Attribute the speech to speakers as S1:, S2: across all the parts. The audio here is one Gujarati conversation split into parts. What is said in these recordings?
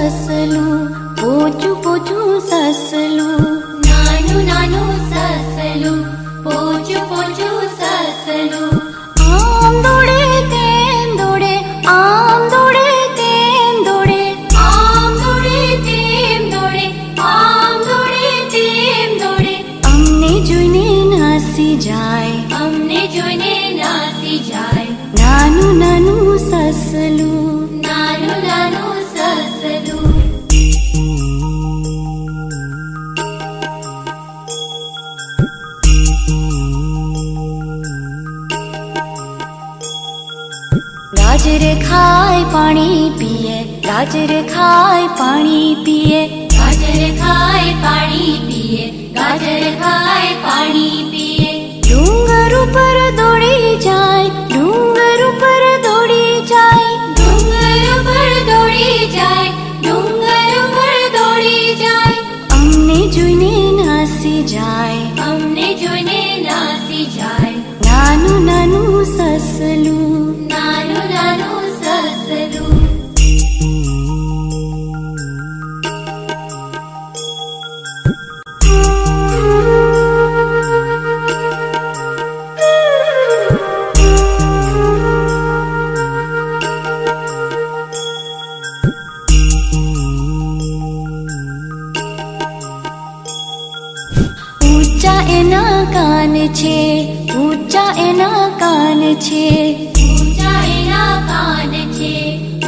S1: સસલું પોચું પોચું સસલું
S2: નાનું નાનું સસલું પોચું પોચું સસલું
S1: આમ દોડે તેમ દોડે આમ દોડે તેમ દોડે
S2: આમ દોડે તેમ દોડે આમ દોડે તેમ દોડે
S1: અમને જોઈને નાસી જાય
S2: અમને જોઈને નાસી જાય
S1: નાનું નાનું સસલું
S2: નાનું નાનું સસલું
S1: ગાજર ખાય પાણી પીએ ગાજર ખાય પાણી પીએ
S2: ગાજર ખાય પાણી પીએ ગાજર ખાય પાણી પીએ
S1: ડુંગર ઉપર દોડી જાય ડુંગર ઉપર દોડી જાય
S2: ડુંગર ઉપર દોડી જાય ડુંગર ઉપર દોડી જાય
S1: અમને જોઈને નાસી જાય
S2: અમને જોઈને નાસી જાય
S1: નાનું નાનું સસલું
S2: નાનું નાનું સસલું
S1: ઊંચા એના કાન છે ઊંચા એના કાન છે
S2: ઊંચા એના કાન છે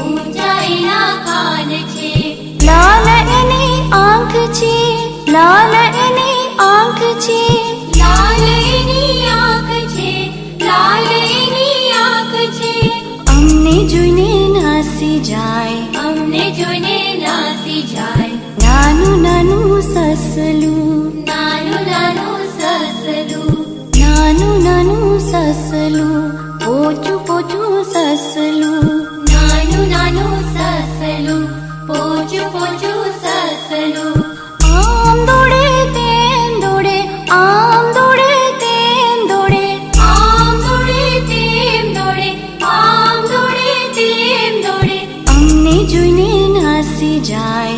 S2: ઊંચા એના કાન છે
S1: લાલ એની આંખ છે લાલ એની આંખ છે
S2: લાલ એની આંખ છે લાલ એની આંખ છે
S1: અમને જોઈને નાસી જાય
S2: અમને જોઈને નાસી જાય
S1: નાનું નાનું સસલું
S2: નાનું નાનું સસલું
S1: નાનું નાનું સસલું પોચું પોચું સસલું
S2: નાનું નાનું સસલું પોચું પોચું સસલું
S1: આમ દોડે તેમ દોડે આમ દોડે તેમ દોડે
S2: આમ દોડે તેમ દોડે આમ દોડે તેમ દોડે
S1: અમને જોઈને નાસી જાય